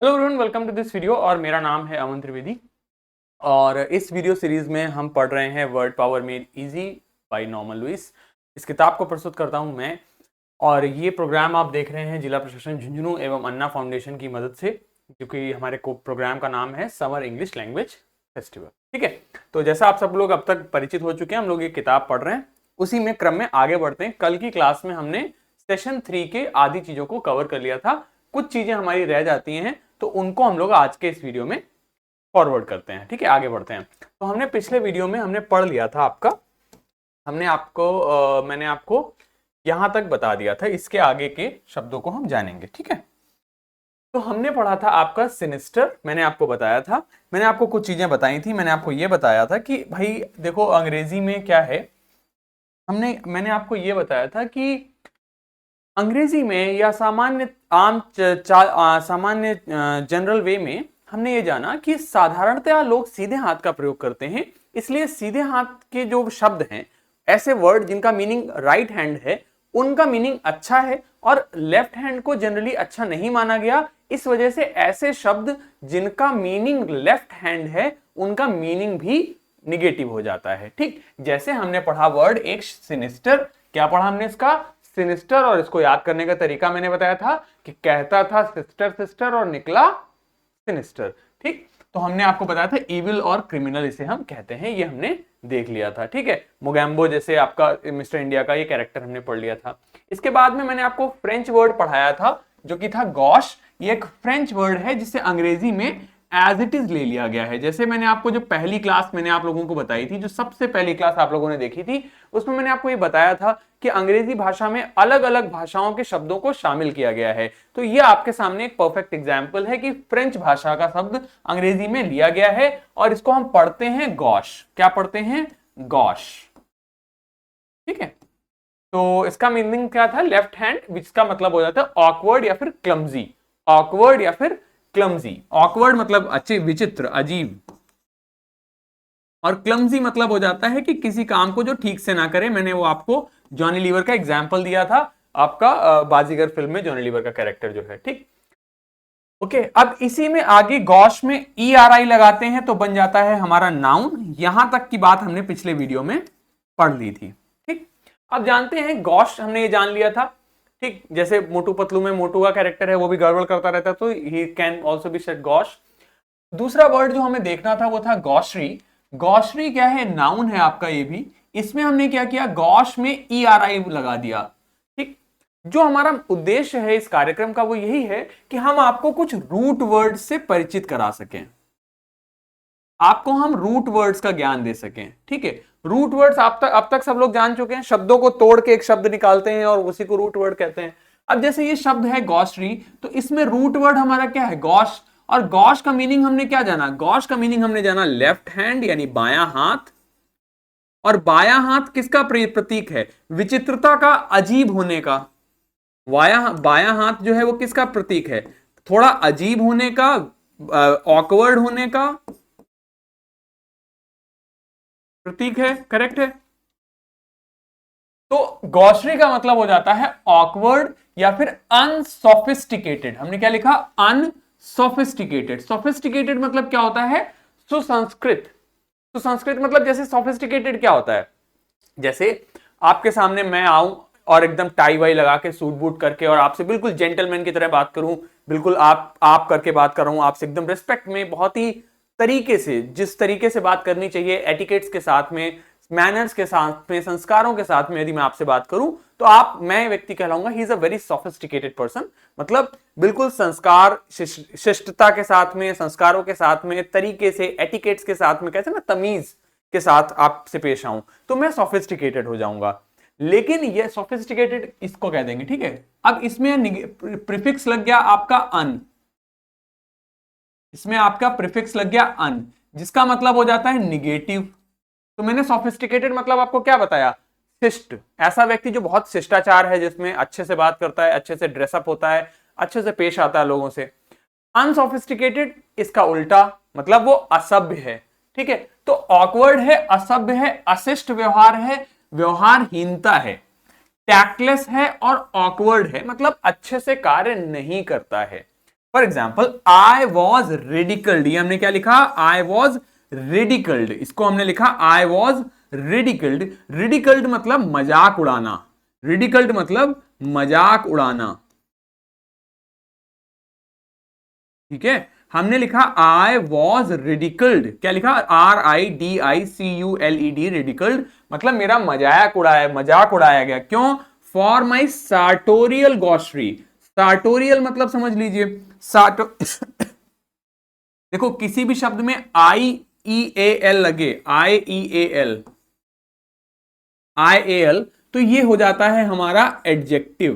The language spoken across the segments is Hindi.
Hello everyone, welcome to this video. और मेरा नाम है अमन त्रिवेदी। और इस वीडियो सीरीज में हम पढ़ रहे हैं word power made easy by Norman Lewis. इस किताब को प्रस्तुत करता हूं मैं। और ये प्रोग्राम आप देख रहे हैं जिला प्रशासन झुंझुनू एवं अन्ना फाउंडेशन की मदद से, क्योंकि हमारे प्रोग्राम का नाम है समर इंग्लिश लैंग्वेज फेस्टिवल। ठीक है, तो जैसा आप सब लोग अब तक परिचित हो चुके हैं, हम लोग ये किताब पढ़ रहे हैं, उसी में क्रम में आगे बढ़ते हैं। कल की क्लास में हमने सेशन 3 के आधी चीजों को कवर कर लिया था। कुछ चीजें हमारी रह जाती हैं, तो उनको हम लोग आज के इस वीडियो में फॉरवर्ड करते हैं। ठीक है, आगे बढ़ते हैं। तो हमने पिछले वीडियो में हमने पढ़ लिया था आपका, मैंने आपको यहां तक बता दिया था। इसके आगे के शब्दों को हम जानेंगे। ठीक है, तो हमने पढ़ा था आपका सिनिस्टर। मैंने आपको बताया था, मैंने आपको कुछ चीजें बताई थी। मैंने आपको यह बताया था कि भाई देखो अंग्रेजी में क्या है। मैंने आपको यह बताया था कि अंग्रेजी में या सामान्य सामान्य जनरल वे में हमने ये जाना कि साधारणतया लोग सीधे हाथ का प्रयोग करते हैं। इसलिए सीधे हाथ के जो शब्द हैं, ऐसे वर्ड जिनका मीनिंग राइट हैंड है, उनका मीनिंग अच्छा है, और लेफ्ट हैंड को जनरली अच्छा नहीं माना गया। इस वजह से ऐसे शब्द जिनका मीनिंग लेफ्ट हैंड है, उनका मीनिंग भी निगेटिव हो जाता है। ठीक, जैसे हमने पढ़ा वर्ड एक सिनिस्टर। क्या पढ़ा हमने इसका? सिनिस्टर। और इसको याद करने का तरीका मैंने बताया था कि कहता था सिस्टर सिस्टर और निकला सिनिस्टर। ठीक, तो हमने आपको बताया था इविल और क्रिमिनल इसे हम कहते हैं, ये हमने देख लिया था। ठीक है, मोगैम्बो जैसे आपका मिस्टर इंडिया का ये कैरेक्टर हमने पढ़ लिया था। इसके बाद में मैंने आपको फ्रेंच वर्ड पढ़ाया था, जो कि था गॉश। ये एक फ्रेंच वर्ड है जिसे अंग्रेजी में एज इट इज ले लिया गया है। जैसे मैंने आपको जो पहली क्लास मैंने आप लोगों को बताई थी, जो सबसे पहली क्लास आप लोगों ने देखी थी, उसमें मैंने आपको ये बताया था कि अंग्रेजी भाषा में अलग अलग भाषाओं के शब्दों को शामिल किया गया है। तो ये आपके सामने एक परफेक्ट एग्जाम्पल है कि फ्रेंच भाषा का शब्द अंग्रेजी में लिया गया है, और इसको हम पढ़ते हैं गॉश। क्या पढ़ते हैं? गॉश। ठीक है, तो इसका मीनिंग क्या था? लेफ्ट हैंड, जिसका मतलब हो जाता है ऑकवर्ड या फिर क्लमजी। ऑकवर्ड या फिर क्लमजी। ऑकवर्ड मतलब अच्छे, विचित्र, अजीब, और क्लमजी मतलब हो जाता है कि किसी काम को जो ठीक से ना करे। मैंने वो आपको जॉनी लीवर का एग्जाम्पल दिया था, आपका बाजीगर फिल्म में जॉनी लीवर का कैरेक्टर जो है। ठीक, ओके। अब इसी में आगे गॉश में ERI लगाते हैं तो बन जाता है हमारा नाउन। यहां तक की बात हमने पिछले वीडियो में पढ़ ली थी। ठीक, अब जानते हैं गॉश हमने ये जान लिया था। ठीक, जैसे मोटू पतलू में मोटू का कैरेक्टर है, वो भी गड़बड़ करता रहता है, तो he can also be said gosh. दूसरा वर्ड जो हमें देखना था वो था गॉशरी। गॉशरी क्या है? नाउन है आपका ये भी। इसमें हमने क्या किया? गॉश में ERI लगा दिया। ठीक, जो हमारा उद्देश्य है इस कार्यक्रम का वो यही है कि हम आपको कुछ रूट वर्ड से परिचित करा सकें, आपको हम रूट वर्ड्स का ज्ञान दे सकें। ठीक है, रूट वर्ड्स अब तक सब लोग जान चुके हैं। शब्दों को तोड़ के एक शब्द निकालते हैं और उसी को रूट वर्ड कहते हैं। अब जैसे ये शब्द है गॉशरी, तो इसमें रूट वर्ड हमारा क्या है? गॉश। और गॉश का मीनिंग हमने क्या जाना? गॉश का मीनिंग हमने जाना लेफ्ट हैंड, यानी बायां हाथ। और बायां हाथ किसका प्रतीक है? विचित्रता का, अजीब होने का। बायां हाथ जो है वो किसका प्रतीक है? थोड़ा अजीब होने का, ऑकवर्ड होने का प्रतीक है। करेक्ट है। तो गॉशरी का मतलब हो जाता है ऑकवर्ड या फिर अनसोफिस्टिकेटेड। हमने क्या लिखा? अनसोफिस्टिकेटेड। सोफिस्टिकेटेड मतलब क्या होता है? सुसंस्कृत। सुसंस्कृत मतलब जैसे सोफिस्टिकेटेड क्या होता है? जैसे आपके सामने मैं आऊं और एकदम टाई वाई लगा के, सूट बूट करके, और आपसे बिल्कुल जेंटलमैन की तरह बात करूं, बिल्कुल आप करके बात कर रहा हूं आपसे, एकदम रिस्पेक्ट में, बहुत ही तरीके से, जिस तरीके से बात करनी चाहिए, एटिकेट्स के साथ में, मैनर्स के साथ में, संस्कारों के साथ में यदि मैं आपसे बात करूं, तो मैं व्यक्ति कहलाऊंगा he is a very sophisticated person. मतलब बिल्कुल संस्कार, शिष्टता के साथ में, संस्कारों के साथ में, तरीके से, एटिकेट्स के साथ में, कैसे ना, तमीज के साथ आपसे पेश आऊं, तो मैं सोफिस्टिकेटेड हो जाऊंगा। लेकिन ये सोफिस्टिकेटेड इसको कह देंगे। ठीक है, अब इसमें प्रीफिक्स लग गया आपका अन। इसमें आपका प्रीफिक्स लग गया अन, जिसका मतलब हो जाता है निगेटिव। तो मैंने सोफिस्टिकेटेड मतलब आपको क्या बताया? शिष्ट। ऐसा व्यक्ति जो बहुत शिष्टाचार है, जिसमें अच्छे से बात करता है, अच्छे से ड्रेसअप होता है, अच्छे से पेश आता है लोगों से। अनसोफिस्टिकेटेड इसका उल्टा, मतलब वो असभ्य है। ठीक है, तो ऑकवर्ड है, असभ्य है, अशिष्ट व्यवहार है, व्यवहारहीनता है, टैक्टलेस है और ऑकवर्ड है, मतलब अच्छे से कार्य नहीं करता है। फॉर एग्जाम्पल आई वॉज रेडिकल्ड, ये हमने क्या लिखा, आई वॉज रेडिकल्ड, इसको हमने लिखा आई वॉज रेडिकल्ड। रेडिकल्ड मतलब मजाक उड़ाना, रेडिकल्ड मतलब मजाक उड़ाना, ठीक है। हमने लिखा आई वॉज रिडिकल्ड, क्या लिखा, RIDICULED, रिडिकल्ड मतलब मेरा मजाक उड़ाया गया। क्यों, फॉर माई सार्टोरियल गॉस्ट्री, सार्टोरियल मतलब समझ लीजिए देखो किसी भी शब्द में IEAL लगे, IEAL तो ये हो जाता है हमारा एडजेक्टिव,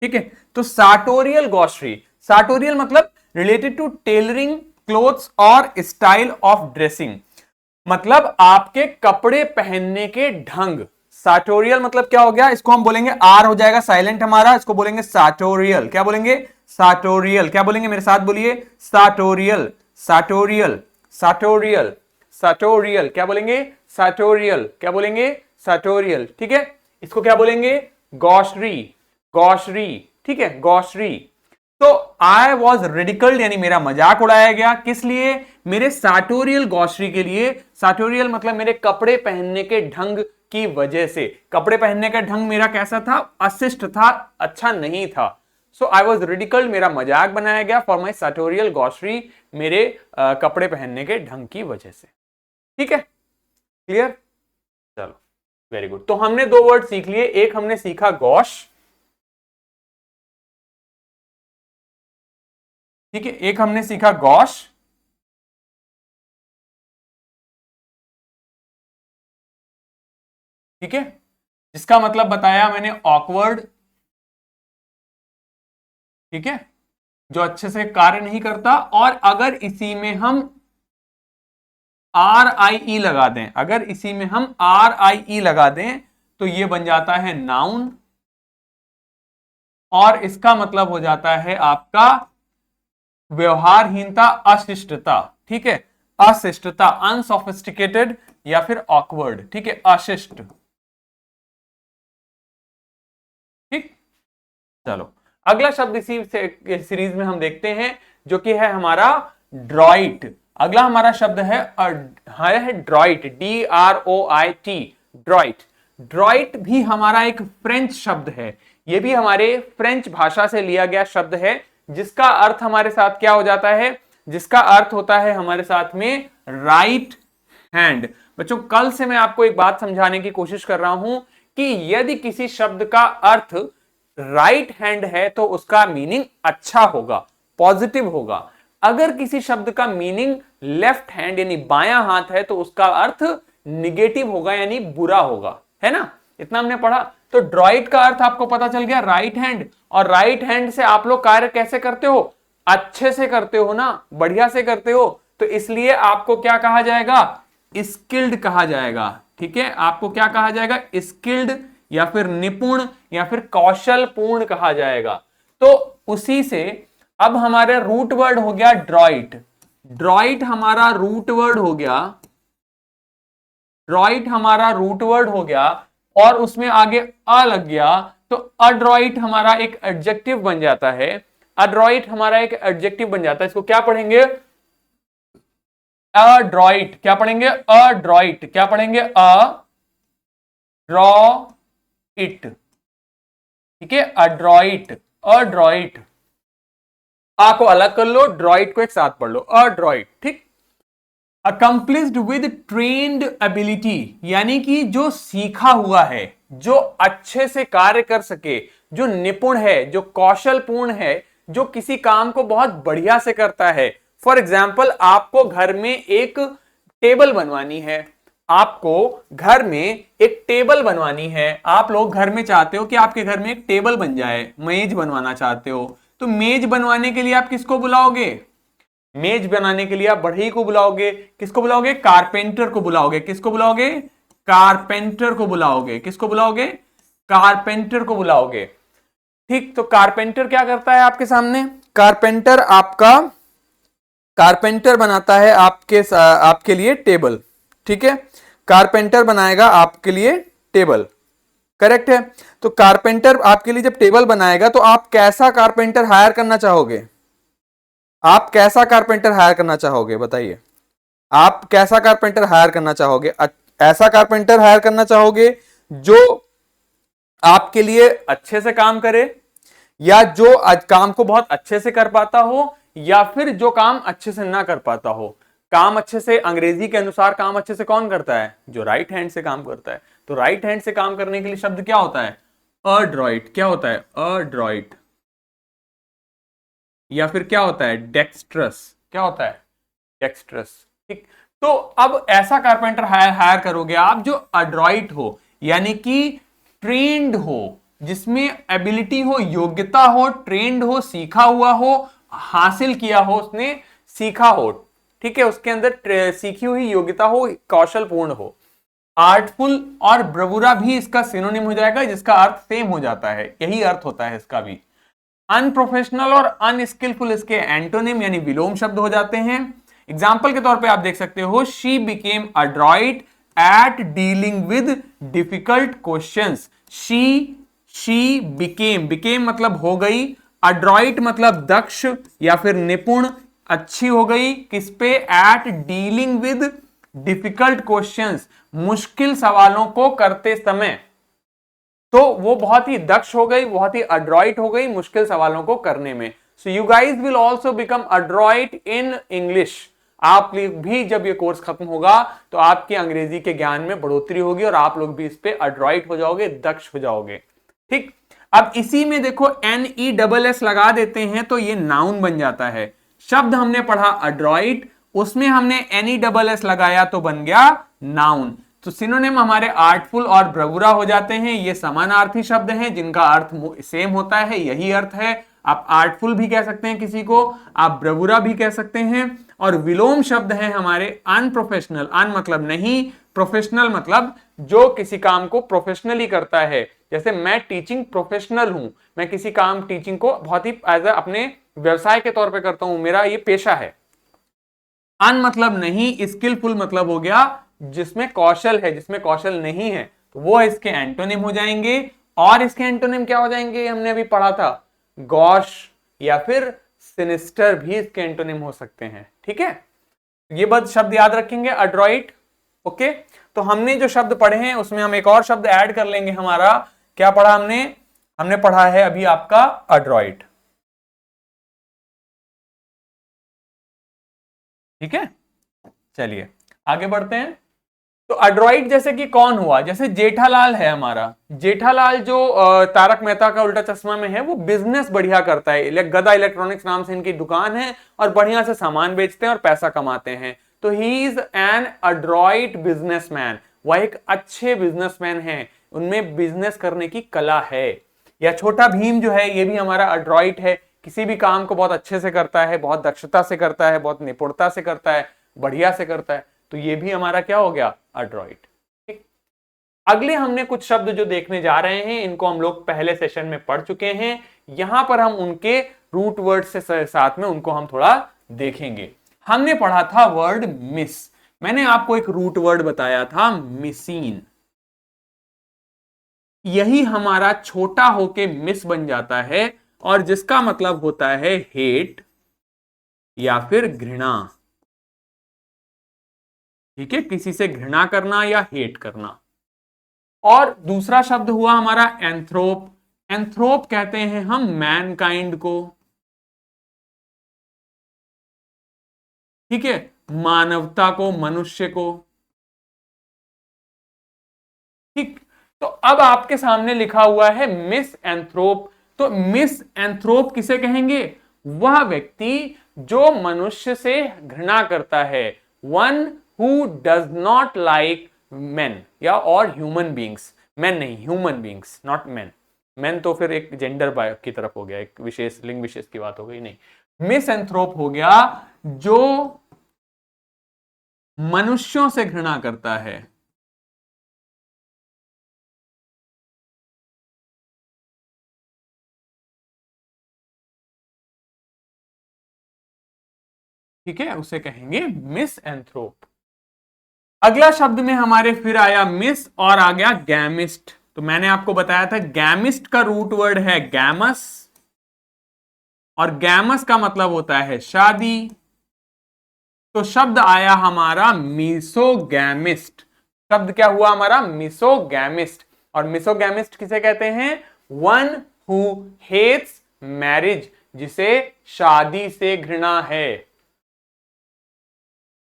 ठीक है। तो सार्टोरियल गॉस्ट्री, सार्टोरियल मतलब रिलेटेड टू टेलरिंग क्लोथ्स और स्टाइल ऑफ ड्रेसिंग, मतलब आपके कपड़े पहनने के ढंग। सार्टोरियल मतलब क्या हो गया, इसको हम बोलेंगे, आर हो जाएगा साइलेंट हमारा, इसको बोलेंगे सार्टोरियल। क्या बोलेंगे, सार्टोरियल। क्या बोलेंगे, मेरे साथ बोलिए, सार्टोरियल, सार्टोरियल, सार्टोरियल, सार्टोरियल। क्या बोलेंगे, सार्टोरियल। क्या बोलेंगे, सार्टोरियल, ठीक है। इसको क्या बोलेंगे, गॉस्ट्री, गॉस्ट्री, ठीक है, गॉस्ट्री। तो आई वॉज रिडिकल्ड यानी मेरा मजाक उड़ाया गया, किस लिए, मेरे सार्टोरियल गॉस्ट्री के लिए। सार्टोरियल मतलब मेरे कपड़े पहनने के ढंग की वजह से। कपड़े पहनने का ढंग मेरा कैसा था, अशिष्ट था, अच्छा नहीं था। सो आई वॉज रिडिकल्ड, मेरा मजाक बनाया गया, फॉर माई सार्टोरियल गॉस्ट्री, मेरे कपड़े पहनने के ढंग की वजह से, ठीक है, क्लियर। चलो वेरी गुड। तो हमने दो वर्ड सीख लिए, एक हमने सीखा गॉश, ठीक है, एक हमने सीखा गॉश, ठीक है, जिसका मतलब बताया मैंने ऑकवर्ड, ठीक है, जो अच्छे से कार्य नहीं करता। और अगर इसी में हम RIE लगा दें, अगर इसी में हम RIE लगा दें तो ये बन जाता है नाउन, और इसका मतलब हो जाता है आपका व्यवहारहीनता, अशिष्टता, ठीक है, अशिष्टता, अनसोफिस्टिकेटेड या फिर ऑकवर्ड, ठीक है, अशिष्ट, ठीक। चलो अगला शब्द इसी सीरीज में हम देखते हैं, जो कि है हमारा ड्रॉइट। अगला हमारा शब्द है ड्रॉइट, DROIT, ड्रॉइट। ड्रॉइट भी हमारा एक फ्रेंच शब्द है, यह भी हमारे फ्रेंच भाषा से लिया गया शब्द है, जिसका अर्थ हमारे साथ क्या हो जाता है, जिसका अर्थ होता है हमारे साथ में राइट हैंड। बच्चों कल से मैं आपको एक बात समझाने की कोशिश कर रहा हूं कि यदि किसी शब्द का अर्थ राइट हैंड है तो उसका मीनिंग अच्छा होगा, पॉजिटिव होगा। अगर किसी शब्द का मीनिंग लेफ्ट हैंड यानी बायां हाथ है तो उसका अर्थ निगेटिव होगा यानी बुरा होगा, है ना, इतना हमने पढ़ा। तो ड्रॉइट का अर्थ आपको पता चल गया, राइट हैंड। और राइट हैंड से आप लोग कार्य कैसे करते हो, अच्छे से करते हो ना, बढ़िया से करते हो, तो इसलिए आपको क्या कहा जाएगा, स्किल्ड कहा जाएगा, ठीक है। आपको क्या कहा जाएगा, स्किल्ड या फिर निपुण या फिर कौशलपूर्ण कहा जाएगा। तो उसी से अब हमारा रूट वर्ड हो गया ड्रॉइट, ड्रॉइट हमारा रूट वर्ड हो गया, ड्रॉइट हमारा रूट वर्ड हो गया, और उसमें आगे अ लग गया तो अड्रॉइट हमारा एक एडजेक्टिव बन जाता है, अड्रॉइट हमारा एक एडजेक्टिव बन जाता है। इसको क्या पढ़ेंगे, अड्रॉइट। क्या पढ़ेंगे, अड्रॉइट। क्या पढ़ेंगे, इट, ठीक है, अड्रॉइट, अड्रॉइट। आ को अलग कर लो, ड्रॉइट को एक साथ पढ़ लो, अड्रॉइट, ठीक। अकम्प्लिश्ड विद ट्रेन्ड एबिलिटी, यानी कि जो सीखा हुआ है, जो अच्छे से कार्य कर सके, जो निपुण है, जो कौशलपूर्ण है, जो किसी काम को बहुत बढ़िया से करता है। फॉर एग्जाम्पल आपको घर में एक टेबल बनवानी है, आपको घर में एक टेबल बनवानी है, आप लोग घर में चाहते हो कि आपके घर में एक टेबल बन जाए, मेज बनवाना चाहते हो, तो मेज बनवाने के लिए आप किसको बुलाओगे, मेज बनाने के लिए आप बढ़ई को बुलाओगे, किसको बुलाओगे, कारपेंटर को बुलाओगे, किसको बुलाओगे, कारपेंटर को बुलाओगे, किसको बुलाओगे, कारपेंटर को बुलाओगे, ठीक। तो कारपेंटर क्या करता है आपके सामने, कारपेंटर आपका, कारपेंटर बनाता है आपके लिए टेबल, ठीक है, कारपेंटर बनाएगा आपके लिए टेबल, करेक्ट है। तो कारपेंटर आपके लिए जब टेबल बनाएगा तो आप कैसा कारपेंटर हायर करना चाहोगे? आप कैसा कारपेंटर हायर करना चाहोगे बताइए? आप कैसा कारपेंटर हायर करना चाहोगे? ऐसा कारपेंटर हायर करना चाहोगे जो आपके लिए अच्छे से काम करे, या जो काम को बहुत अच्छे से कर पाता हो, या फिर जो काम अच्छे से ना कर पाता हो? काम अच्छे से, अंग्रेजी के अनुसार काम अच्छे से कौन करता है? जो राइट हैंड से काम करता है। तो राइट हैंड से काम करने के लिए शब्द क्या होता है? अड्रॉइट। क्या होता है? अड्रॉइट। या फिर क्या होता है? डेक्स्ट्रस। क्या होता है? डेक्स्ट्रस। ठीक। तो अब ऐसा कारपेंटर हायर करोगे आप जो अड्रॉइट हो, यानी कि ट्रेंड हो, जिसमें एबिलिटी हो, योग्यता हो, ट्रेंड हो, सीखा हुआ हो, हासिल किया हो, उसने सीखा हो, ठीक है, उसके अंदर सीखी हुई योग्यता हो, कौशल पूर्ण हो। आर्टफुल और ब्रवुरा भी इसका सिनोनिम हो जाएगा, जिसका अर्थ सेम हो जाता है, यही अर्थ होता है इसका भी। अनप्रोफेशनल और अनस्किलफुल इसके एंटोनिम यानी विलोम शब्द हो जाते हैं। एग्जाम्पल के तौर पे आप देख सकते हो, she became adroit at dealing with difficult questions. She became मतलब हो गई, अड्रॉइट मतलब दक्ष या फिर निपुण, अच्छी हो गई किस पे? At dealing with difficult questions, मुश्किल सवालों को करते समय। तो वो बहुत ही दक्ष हो गई, बहुत ही अड्रॉइट हो गई मुश्किल सवालों को करने में। So you guys will also become adroit in English. आप भी जब ये कोर्स खत्म होगा तो आपके अंग्रेजी के ज्ञान में बढ़ोतरी होगी और आप लोग भी इस पे अड्रॉइट हो जाओगे, दक्ष हो जाओगे। ठीक। अब इसी में देखो NESS लगा देते हैं तो ये नाउन बन जाता है। शब्द हमने पढ़ा अड्रॉइट, उसमें हमने NESS लगाया तो बन गया नाउन। तो सिनोनिम हमारे आर्टफुल और ब्रवुरा हो जाते हैं। ये समानार्थी शब्द हैं जिनका अर्थ सेम होता है, यही अर्थ है। आप आर्टफुल भी कह सकते हैं किसी को, आप ब्रवुरा भी कह सकते हैं। और विलोम शब्द है हमारे अनप्रोफेशनल। अन मतलब नहीं, प्रोफेशनल मतलब जो किसी काम को प्रोफेशनली करता है। जैसे मैं टीचिंग प्रोफेशनल हूं, मैं किसी काम टीचिंग को बहुत ही एज अपने व्यवसाय के तौर पे करता हूं, मेरा ये पेशा है। अन मतलब नहीं, स्किलफुल मतलब हो गया जिसमें कौशल है, जिसमें कौशल नहीं है, तो वो इसके एंटोनिम हो जाएंगे। और इसके एंटोनिम क्या हो जाएंगे? हमने अभी पढ़ा था गॉश या फिर सिनिस्टर भी इसके एंटोनिम हो सकते हैं। ठीक है, ये बात शब्द याद रखेंगे, अड्रॉइट। ओके, तो हमने जो शब्द पढ़े हैं उसमें हम एक और शब्द ऐड कर लेंगे। हमारा क्या पढ़ा हमने पढ़ा है अभी आपका अड्रॉइट। ठीक है, चलिए आगे बढ़ते हैं। तो अड्रॉइट जैसे कि कौन हुआ? जैसे जेठालाल है हमारा। जेठालाल जो तारक मेहता का उल्टा चश्मा में है, वो बिजनेस बढ़िया करता है। गदा इलेक्ट्रॉनिक्स नाम से इनकी दुकान है और बढ़िया से सामान बेचते हैं और पैसा कमाते हैं। तो he is an adroit businessman. वह एक अच्छे बिजनेसमैन है, उनमें बिजनेस करने की कला है। या छोटा भीम जो है, ये भी हमारा अड्रॉइट है, किसी भी काम को बहुत अच्छे से करता है, बहुत दक्षता से करता है, बहुत निपुणता से करता है, बढ़िया से करता है। तो ये भी हमारा क्या हो गया? अड्रॉइट। ठीक। अगले हमने कुछ शब्द जो देखने जा रहे हैं, इनको हम लोग पहले सेशन में पढ़ चुके हैं। यहां पर हम उनके रूट वर्ड से साथ में उनको हम थोड़ा देखेंगे। हमने पढ़ा था वर्ड मिस। मैंने आपको एक रूट वर्ड बताया था, मिसीन। यही हमारा छोटा होके मिस बन जाता है और जिसका मतलब होता है हेट या फिर घृणा। ठीक है, किसी से घृणा करना या हेट करना। और दूसरा शब्द हुआ हमारा एंथ्रोप। एंथ्रोप कहते हैं हम मैनकाइंड को। ठीक है, मानवता को, मनुष्य को। ठीक। तो अब आपके सामने लिखा हुआ है मिस एंथ्रोप। तो मिस एंथ्रोप किसे कहेंगे? वह व्यक्ति जो मनुष्य से घृणा करता है। One who does not like main या और ह्यूमन बींग्स। मेन नहीं, human beings, not main. Main तो फिर एक जेंडर की तरफ हो गया, एक विशेष लिंग विशेष की बात हो गई। नहीं, मिस एंथ्रोप हो गया जो मनुष्यों से घृणा करता है। ठीक है, उसे कहेंगे मिस एंथ्रोप। अगला शब्द में हमारे फिर आया मिस और आ गया गैमिस्ट। तो मैंने आपको बताया था गैमिस्ट का रूट वर्ड है गैमस, और गैमस का मतलब होता है शादी। तो शब्द आया हमारा मिसोगैमिस्ट। शब्द क्या हुआ हमारा? मिसोगैमिस्ट। और मिसोगैमिस्ट किसे कहते हैं? वन हु हेट्स मैरिज, जिसे शादी से घृणा है।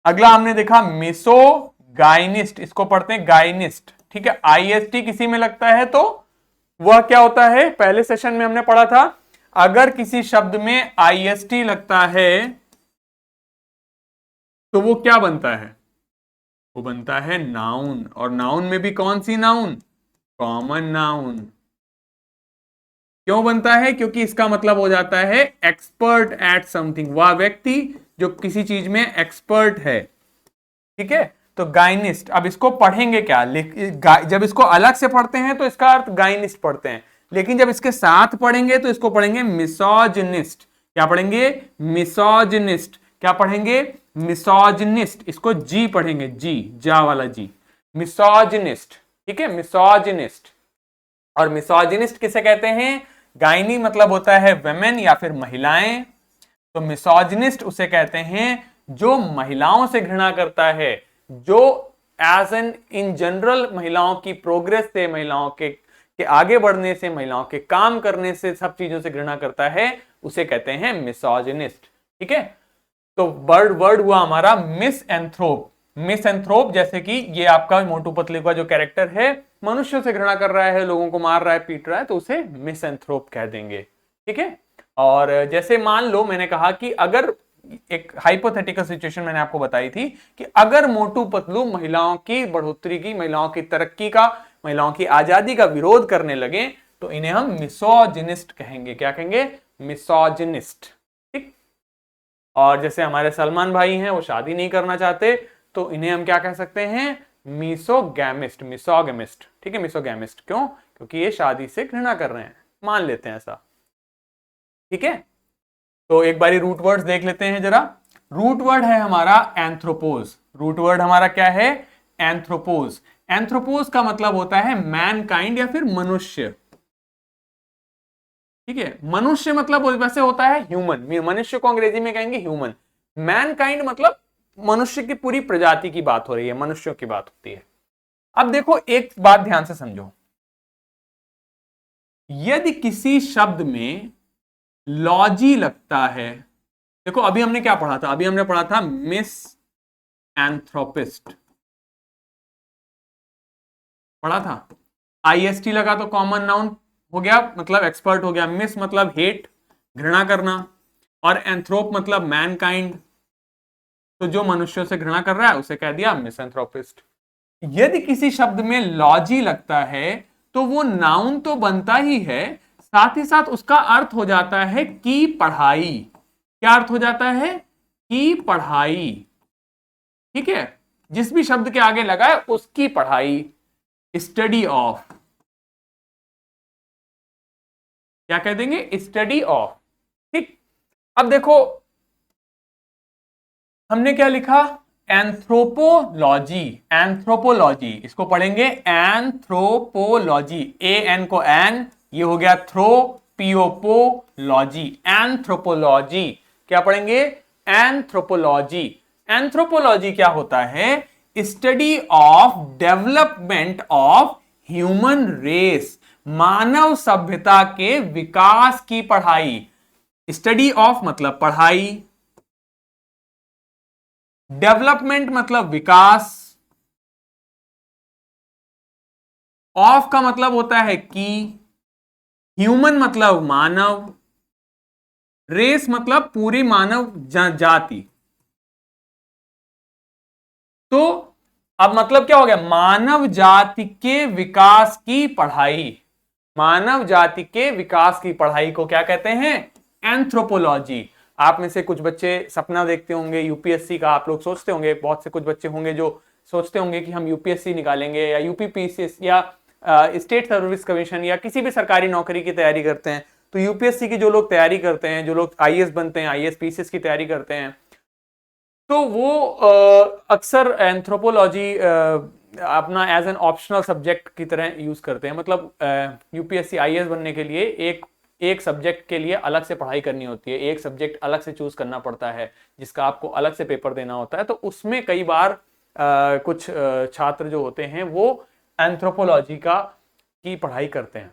अगला हमने देखा मिसोगाइनिस्ट, इसको पढ़ते हैं गाइनिस्ट, ठीक है। आईएसटी किसी में लगता है तो वह क्या होता है? पहले सेशन में हमने पढ़ा था, अगर किसी शब्द में आईएसटी लगता है तो वो क्या बनता है? वो बनता है नाउन। और नाउन में भी कौन सी नाउन? Common noun. क्यों बनता है? क्योंकि इसका मतलब हो जाता है एक्सपर्ट एट समथिंग, वह व्यक्ति जो किसी चीज में एक्सपर्ट है, ठीक है। तो गाइनिस्ट, अब इसको पढ़ेंगे क्या? जब इसको अलग से पढ़ते हैं तो इसका अर्थ गाइनिस्ट पढ़ते हैं, लेकिन जब इसके साथ पढ़ेंगे तो इसको पढ़ेंगे मिसोजिनिस्ट। क्या पढ़ेंगे? मिसोजिनिस्ट। क्या पढ़ेंगे? मिसोजिनिस्ट। इसको जी पढ़ेंगे, जी, जा वाला जी, मिसोजिनिस्ट, ठीक है, मिसोजिनिस्ट। और मिसोजिनिस्ट किसे कहते हैं? गाइनी मतलब होता है वेमेन या फिर महिलाएं, तो मिसोजिनिस्ट उसे कहते हैं जो महिलाओं से घृणा करता है, जो एज एन इन जनरल महिलाओं की प्रोग्रेस से, महिलाओं के आगे बढ़ने से, महिलाओं के काम करने से, सब चीजों से घृणा करता है, उसे कहते हैं मिसोजिनिस्ट, ठीक है। तो वर्ड हुआ हमारा मिसएंथ्रोप। मिसएंथ्रोप जैसे कि ये आपका मोटू पतलू का जो कैरेक्टर है, मनुष्यों से घृणा कर रहा है, लोगों को मार रहा है, पीट रहा है, तो उसे मिसएंथ्रोप कह देंगे, ठीक है। और जैसे मान लो मैंने कहा कि अगर एक हाइपोथेटिकल सिचुएशन मैंने आपको बताई थी कि अगर मोटू पतलू महिलाओं की बढ़ोतरी की, महिलाओं की तरक्की का, महिलाओं की आजादी का विरोध करने लगे तो इन्हें हम मिसोजिनिस्ट कहेंगे। क्या कहेंगे? मिसोजिनिस्ट, ठीक। और जैसे हमारे सलमान भाई हैं, वो शादी नहीं करना चाहते, तो इन्हें हम क्या कह सकते हैं? मिसोगैमिस्ट, मिसोगैमिस्ट, ठीक है, मिसोगैमिस्ट। क्यों? क्योंकि ये शादी से घृणा कर रहे हैं, मान लेते हैं ऐसा, ठीक है। तो एक बारी रूट वर्ड्स देख लेते हैं जरा। रूट वर्ड है हमारा एंथ्रोपोज। रूट वर्ड हमारा क्या है? एंथ्रोपोज। एंथ्रोपोज का मतलब होता है मैनकाइंड या फिर मनुष्य, ठीक है। मनुष्य मतलब वैसे होता है ह्यूमन, मनुष्य को अंग्रेजी में कहेंगे ह्यूमन। मैनकाइंड मतलब मनुष्य की पूरी प्रजाति की बात हो रही है, मनुष्यों की बात होती है। अब देखो एक बात ध्यान से समझो, यदि किसी शब्द में लॉजी लगता है, देखो अभी हमने क्या पढ़ा था? अभी हमने पढ़ा था मिस एंथ्रोपिस्ट, पढ़ा था। आईएसटी लगा तो कॉमन नाउन हो गया, मतलब एक्सपर्ट हो गया। मिस मतलब हेट, घृणा करना, और एंथ्रोप मतलब मैनकाइंड, तो जो मनुष्यों से घृणा कर रहा है उसे कह दिया मिसएंथ्रोपिस्ट। यदि किसी शब्द में लॉजी लगता है तो वो नाउन तो बनता ही है, साथ ही साथ उसका अर्थ हो जाता है की पढ़ाई। क्या अर्थ हो जाता है? की पढ़ाई, ठीक है। जिस भी शब्द के आगे लगा है उसकी पढ़ाई, स्टडी ऑफ, क्या कह देंगे? स्टडी ऑफ, ठीक। अब देखो हमने क्या लिखा? एंथ्रोपोलॉजी, एंथ्रोपोलॉजी, इसको पढ़ेंगे एंथ्रोपोलॉजी, ए एन को एन, ये हो गया थ्रो, पियोपोलॉजी, एंथ्रोपोलॉजी। क्या पढ़ेंगे? एंथ्रोपोलॉजी। एंथ्रोपोलॉजी क्या होता है? Study of development of human race, मानव सभ्यता के विकास की पढ़ाई। स्टडी ऑफ मतलब पढ़ाई, डेवलपमेंट मतलब विकास, ऑफ का मतलब होता है की, ह्यूमन मतलब मानव, रेस मतलब पूरी मानव जाति। तो अब मतलब क्या हो गया? मानव जाति के विकास की पढ़ाई। मानव जाति के विकास की पढ़ाई को क्या कहते हैं? एंथ्रोपोलॉजी। आप में से कुछ बच्चे सपना देखते होंगे यूपीएससी का, आप लोग सोचते होंगे, बहुत से कुछ बच्चे होंगे जो सोचते होंगे कि हम यूपीएससी निकालेंगे या यूपीपीसीएस या स्टेट सर्विस कमीशन या किसी भी सरकारी नौकरी की तैयारी करते हैं। तो यूपीएससी की जो लोग तैयारी करते हैं, जो लोग आईएएस बनते हैं, आईएएस पीसीएस की तैयारी करते हैं, तो वो अक्सर एंथ्रोपोलॉजी अपना एज एन ऑप्शनल सब्जेक्ट की तरह यूज करते हैं। मतलब यूपीएससी आईएएस बनने के लिए एक सब्जेक्ट के लिए अलग से पढ़ाई करनी होती है, एक सब्जेक्ट अलग से चूज करना पड़ता है, जिसका आपको अलग से पेपर देना होता है। तो उसमें कई बार कुछ छात्र जो होते हैं वो एंथ्रोपोलॉजी की पढ़ाई करते हैं,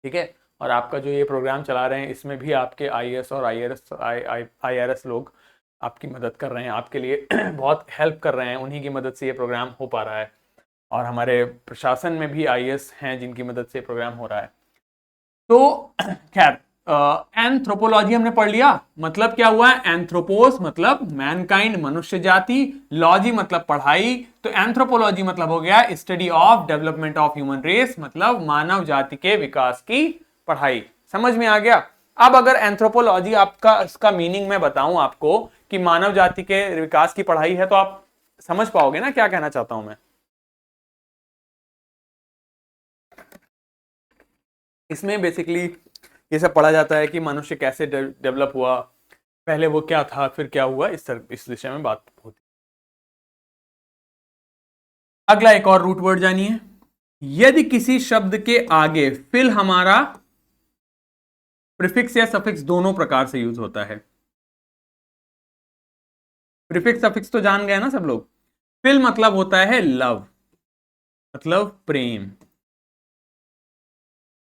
ठीक है। और आपका जो ये प्रोग्राम चला रहे हैं इसमें भी आपके आईएएस और आईआरएस लोग आपकी मदद कर रहे हैं, आपके लिए बहुत हेल्प कर रहे हैं, उन्हीं की मदद से ये प्रोग्राम हो पा रहा है। और हमारे प्रशासन में भी आईएएस हैं जिनकी मदद से प्रोग्राम हो रहा है। तो खैर, एंथ्रोपोलॉजी हमने पढ़ लिया। मतलब क्या हुआ है? एंथ्रोपोस मतलब मैनकाइंड, मनुष्य जाति, लॉजी मतलब पढ़ाई। तो एंथ्रोपोलॉजी मतलब हो गया study of development of human race, मतलब मानव जाति के विकास की पढ़ाई। समझ में आ गया? अब अगर एंथ्रोपोलॉजी आपका इसका मीनिंग मैं बताऊं आपको कि मानव जाति के विकास की पढ़ाई है, तो आप समझ पाओगे ना क्या कहना चाहता हूं मैं। इसमें बेसिकली ये सब पढ़ा जाता है कि मनुष्य कैसे डेवलप हुआ, पहले वो क्या था, फिर क्या हुआ, इस विषय में बात होती है। अगला एक और रूट वर्ड जानिए। यदि किसी शब्द के आगे फिल हमारा प्रीफिक्स या सफिक्स दोनों प्रकार से यूज होता है। प्रीफिक्स सफिक्स तो जान गए ना सब लोग। फिल मतलब होता है लव, मतलब प्रेम,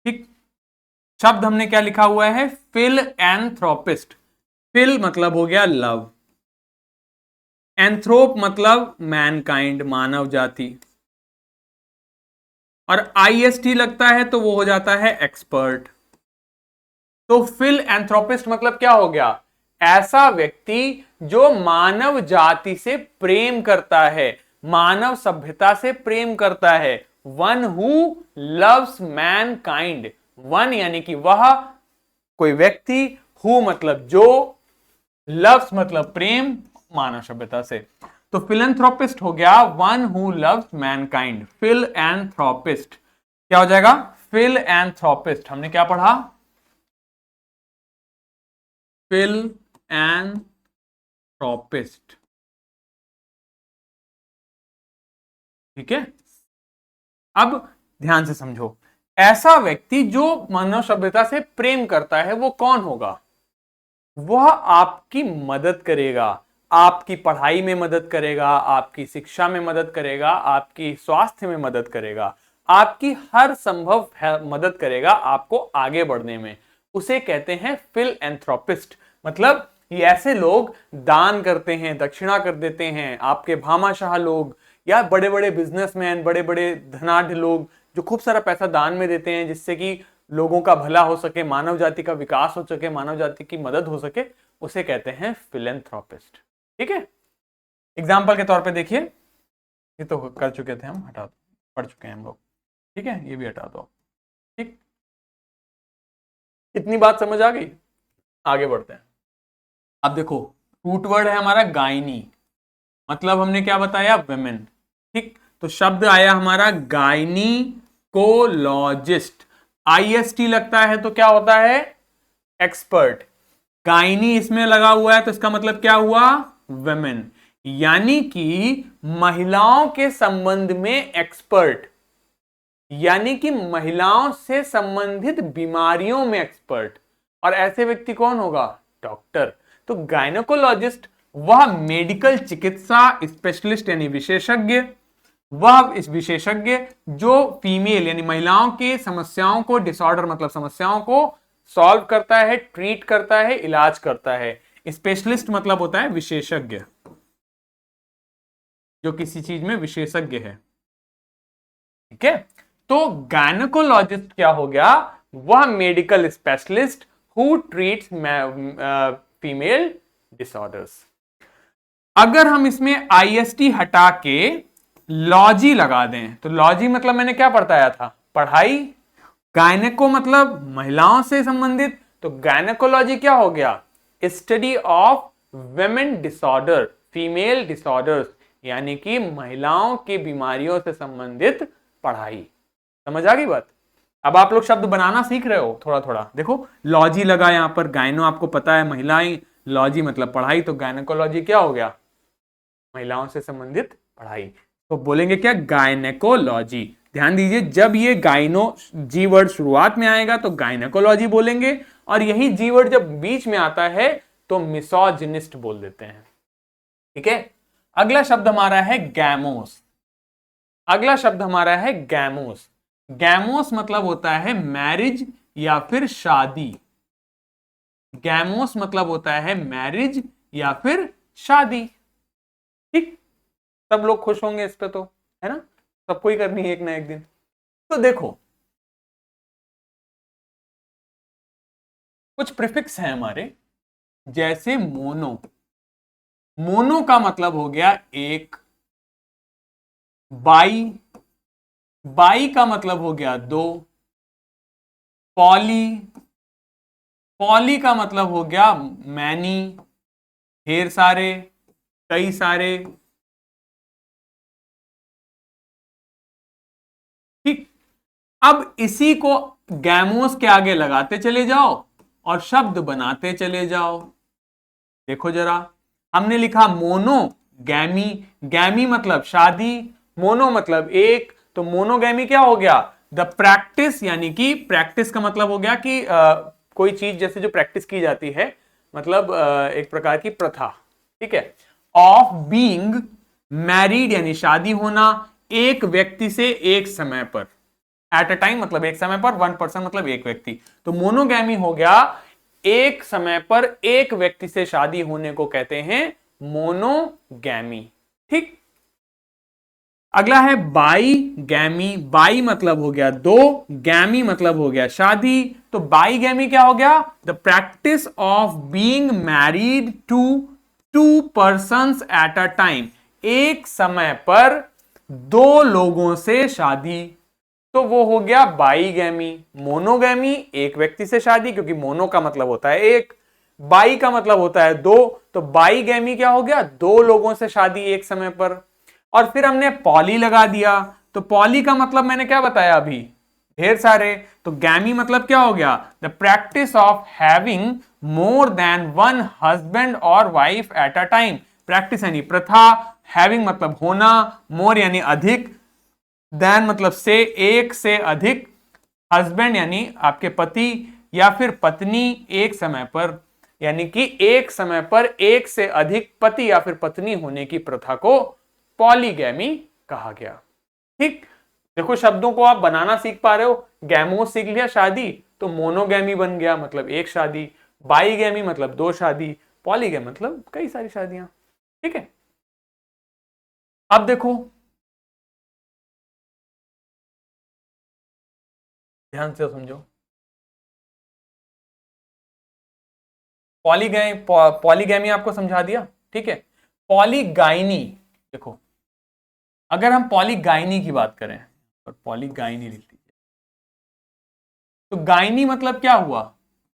ठीक। शब्द हमने क्या लिखा हुआ है? फिल एंथ्रोपिस्ट। फिल मतलब हो गया लव, एंथ्रोप मतलब मैनकाइंड, मानव जाति, और आईएसटी लगता है तो वो हो जाता है एक्सपर्ट। तो फिल एंथ्रोपिस्ट मतलब क्या हो गया? ऐसा व्यक्ति जो मानव जाति से प्रेम करता है, मानव सभ्यता से प्रेम करता है। One who loves Mankind. One यानी कि वह, कोई व्यक्ति, हु मतलब जो, लव्स मतलब प्रेम मानव सभ्यता से। तो फिलैंथ्रोपिस्ट हो गया one who loves mankind. Philanthropist क्या हो जाएगा? Philanthropist. हमने क्या पढ़ा? फिल एंथ्रोपिस्ट, ठीक है। अब ध्यान से समझो, ऐसा व्यक्ति जो मानव सभ्यता से प्रेम करता है वो कौन होगा? वह आपकी मदद करेगा, आपकी पढ़ाई में मदद करेगा, आपकी शिक्षा में मदद करेगा, आपकी स्वास्थ्य में मदद करेगा, आपकी हर संभव मदद करेगा आपको आगे बढ़ने में। उसे कहते हैं फिलएंथ्रोपिस्ट। मतलब ये ऐसे लोग दान करते हैं, दक्षिणा कर देते हैं, आपके भामाशाह लोग या बड़े बड़े बिजनेसमैन, बड़े बड़े धनाढ्य लोग जो खूब सारा पैसा दान में देते हैं जिससे कि लोगों का भला हो सके, मानव जाति का विकास हो सके, मानव जाति की मदद हो सके, उसे कहते हैं फिलैंथ्रोपिस्ट, ठीक है। एग्जाम्पल के तौर पे देखिए, ये तो कर चुके थे हम, हटा दो, पढ़ चुके हैं हम लोग, ठीक है, ये भी हटा दो, ठीक। इतनी बात समझ आ गई? आगे बढ़ते हैं। अब देखो, रूट वर्ड है हमारा गायनी, मतलब हमने क्या बताया? वेमेन, ठीक। तो शब्द आया हमारा गायनीकोलॉजिस्ट। आईएसटी लगता है तो क्या होता है? एक्सपर्ट। गायनी इसमें लगा हुआ है तो इसका मतलब क्या हुआ? वेमेन, यानी कि महिलाओं के संबंध में एक्सपर्ट, यानी कि महिलाओं से संबंधित बीमारियों में एक्सपर्ट। और ऐसे व्यक्ति कौन होगा? डॉक्टर। तो गायनेकोलॉजिस्ट वह मेडिकल चिकित्सा स्पेशलिस्ट यानी विशेषज्ञ, वह इस विशेषज्ञ जो फीमेल यानी महिलाओं की समस्याओं को, डिसऑर्डर मतलब समस्याओं को सॉल्व करता है, ट्रीट करता है, इलाज करता है। स्पेशलिस्ट मतलब होता है विशेषज्ञ, जो किसी चीज में विशेषज्ञ है, ठीक है। तो गायनेकोलॉजिस्ट क्या हो गया? वह medical specialist who treats female disorders. अगर हम इसमें आईएसटी हटा के लॉजी लगा दें तो लॉजी मतलब मैंने क्या बताया था? पढ़ाई। गायनेको मतलब महिलाओं से संबंधित, तो गायनेकोलॉजी क्या हो गया? Study of women disorder, female disorders, यानी कि महिलाओं की बीमारियों से संबंधित पढ़ाई। समझ आ गई बात? अब आप लोग शब्द बनाना सीख रहे हो थोड़ा थोड़ा। देखो लॉजी लगा यहां पर, गायनो आपको पता है महिलाएं, लॉजी मतलब पढ़ाई, तो गायनेकोलॉजी क्या हो गया? महिलाओं से संबंधित पढ़ाई। तो बोलेंगे क्या, गायनेकोलॉजी। ध्यान दीजिए, जब ये गाइनो जी वर्ड शुरुआत में आएगा तो गायनेकोलॉजी बोलेंगे, और यही जी वर्ड जब बीच में आता है तो मिसोजिनिस्ट बोल देते हैं। ठीक है, अगला शब्द हमारा है गैमोस। अगला शब्द हमारा है गैमोस। गैमोस मतलब होता है मैरिज या फिर शादी। गैमोस मतलब होता है मैरिज या फिर शादी। ठीक, सब लोग खुश होंगे इस पे तो, है ना, सबको ही करनी है एक ना एक दिन। तो देखो, कुछ प्रीफिक्स हैं हमारे, जैसे मोनो। मोनो का मतलब हो गया एक। बाई, बाई का मतलब हो गया दो। पॉली, पॉली का मतलब हो गया मैनी, ढेर सारे, कई सारे। ठीक, अब इसी को गैमोस के आगे लगाते चले जाओ और शब्द बनाते चले जाओ। देखो जरा, हमने लिखा मोनो गैमी। गैमी मतलब शादी, मोनो मतलब एक, तो मोनोगैमी क्या हो गया, द प्रैक्टिस, यानी कि प्रैक्टिस का मतलब हो गया कि कोई चीज जैसे जो प्रैक्टिस की जाती है, मतलब एक प्रकार की प्रथा। ठीक है, ऑफ बीइंग मैरिड यानी शादी होना एक व्यक्ति से एक समय पर, एट अ टाइम मतलब एक समय पर, वन पर्सन मतलब एक व्यक्ति। तो मोनोगैमी हो गया एक समय पर एक व्यक्ति से शादी होने को कहते हैं मोनोगैमी। ठीक, अगला है बाई गैमी। बाई मतलब हो गया दो, गैमी मतलब हो गया शादी। तो बाई गैमी क्या हो गया, the practice of being married to two persons at a time, एक समय पर दो लोगों से शादी। तो वो हो गया बाईगैमी। मोनोगैमी एक व्यक्ति से शादी, क्योंकि मोनो का मतलब होता है एक, बाई का मतलब होता है दो, तो बाईगैमी क्या हो गया, दो लोगों से शादी एक समय पर। और फिर हमने पॉली लगा दिया, तो पॉली का मतलब मैंने क्या बताया अभी, ढेर सारे। तो गैमी मतलब क्या हो गया, the practice of having more than one husband और wife at a time. Practice यानी प्रथा, हैविंग मतलब होना, मोर यानी अधिक, देन मतलब से अधिक, हस्बैंड यानी आपके पति या फिर पत्नी एक समय पर, यानी कि एक समय पर एक से अधिक पति या फिर पत्नी होने की प्रथा को पॉलीगैमी कहा गया। ठीक, देखो शब्दों को आप बनाना सीख पा रहे हो। गैमो सीख लिया शादी, तो मोनोगैमी बन गया मतलब एक शादी, बाईगैमी मतलब दो शादी, पॉलीगैमी मतलब कई सारी शादियां। ठीक है, अब देखो ध्यान से समझो। पॉलीगैमी आपको समझा दिया। ठीक है, पॉलीगाइनी, देखो अगर हम पॉलीगाइनी की बात करें और पॉलीगाइनी लिख लीजिए, तो गाइनी मतलब क्या हुआ,